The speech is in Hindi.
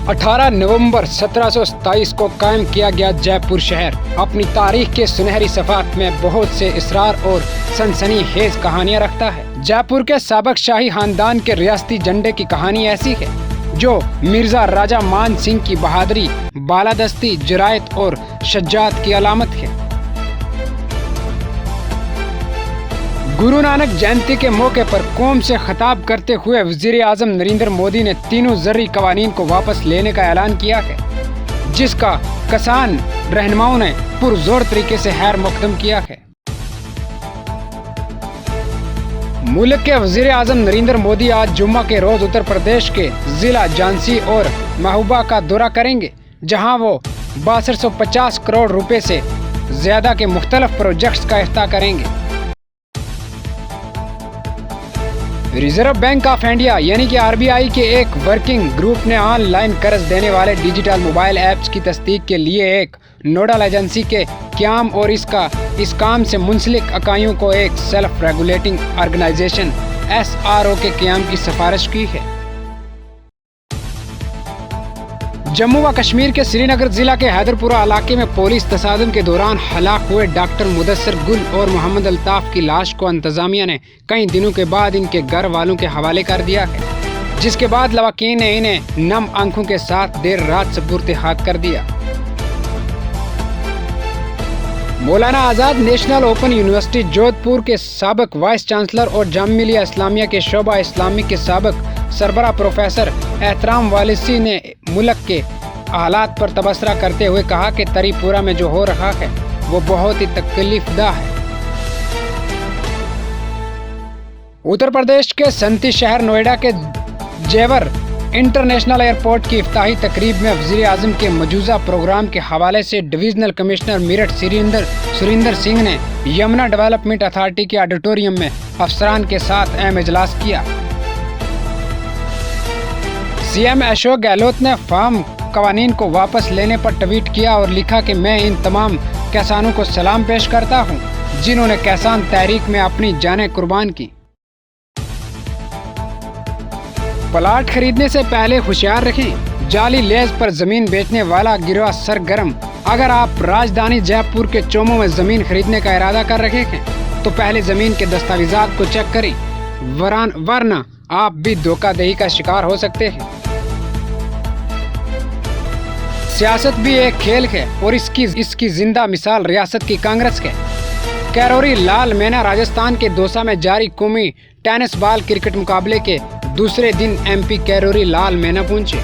18 नवंबर 1727 को कायम किया गया जयपुर शहर अपनी तारीख के सुनहरी सफ़ात में बहुत से इसरार और सनसनीखेज कहानियां रखता है। जयपुर के साबक शाही खानदान के रियासती झंडे की कहानी ऐसी है जो मिर्जा राजा मान सिंह की बहादुरी, बालादस्ती, जुरायत और शजाअत की अलामत है। गुरु नानक जयंती के मौके पर कौम से खिताब करते हुए वज़ीर आज़म नरेंद्र मोदी ने तीनों ज़र्री कवानीन को वापस लेने का ऐलान किया है, जिसका किसान रहनुमाओं ने पुरजोर तरीके से खैर मकदम किया है। मुल्क के वज़ीर आज़म नरेंद्र मोदी आज जुम्मा के रोज उत्तर प्रदेश के जिला झांसी और महबूबा का दौरा करेंगे, जहां वो 6250 करोड़ रुपए से ज्यादा के मुख्तलिफ प्रोजेक्ट्स का इफ्तिताह करेंगे। रिजर्व बैंक ऑफ इंडिया यानी कि RBI के एक वर्किंग ग्रुप ने ऑनलाइन कर्ज देने वाले डिजिटल मोबाइल ऐप्स की तस्दीक के लिए एक नोडल एजेंसी के क़याम और इस काम से मुंसलिक इकाइयों को एक सेल्फ रेगुलेटिंग ऑर्गेनाइजेशन SRO के क़याम की सिफारिश की है। जम्मू व कश्मीर के श्रीनगर जिला के हैदरपुरा इलाके में पुलिस तसादुम के दौरान हलाक हुए डॉक्टर मुदस्सिर गुल और मोहम्मद अल्ताफ की लाश को इंतजामिया ने कई दिनों के बाद इनके घर वालों के हवाले कर दिया है, जिसके बाद लवाकीन ने इन्हें नम आंखों के साथ देर रात सुपुर्द हाथ कर दिया। मौलाना आज़ाद नेशनल ओपन यूनिवर्सिटी जोधपुर के साबिक वाइस चांसलर और जामिया मिलिया इस्लामिया के शोबा इस्लामी के साबिक सरबराह प्रोफेसर एहतराम वालिसी ने मुल्क के हालात पर तबसरा करते हुए कहा कि तरीपुरा में जो हो रहा है वो बहुत ही तकलीफदा है। उत्तर प्रदेश के संती शहर नोएडा के जेवर इंटरनेशनल एयरपोर्ट की इफ्ताही तकरीब में वज़ीर आज़म के मौजूदा प्रोग्राम के हवाले से डिविजनल कमिश्नर मेरठ सुरिंदर सिंह ने यमुना डेवलपमेंट अथॉरिटी के ऑडिटोरियम में अफसरान के साथ अहम इजलास किया। CM अशोक गहलोत ने फार्म कवानीन को वापस लेने पर ट्वीट किया और लिखा कि मैं इन तमाम किसानों को सलाम पेश करता हूं, जिन्होंने किसान तहरीक में अपनी जानें कुर्बान की। प्लाट खरीदने से पहले होशियार रहें, जाली लेज पर जमीन बेचने वाला गिरोह सरगर्म। अगर आप राजधानी जयपुर के चोमों में जमीन खरीदने का इरादा कर रहे हैं तो पहले जमीन के दस्तावेजात को चेक करें, वरना आप भी धोखाधड़ी का शिकार हो सकते हैं। सियासत भी एक खेल है और इसकी जिंदा मिसाल रियासत की कांग्रेस है। कैरोरी लाल मीणा राजस्थान के दौसा में जारी कौमी टेनिस बॉल क्रिकेट मुकाबले के दूसरे दिन MP कैरोरी लाल मीणा पहुंचे।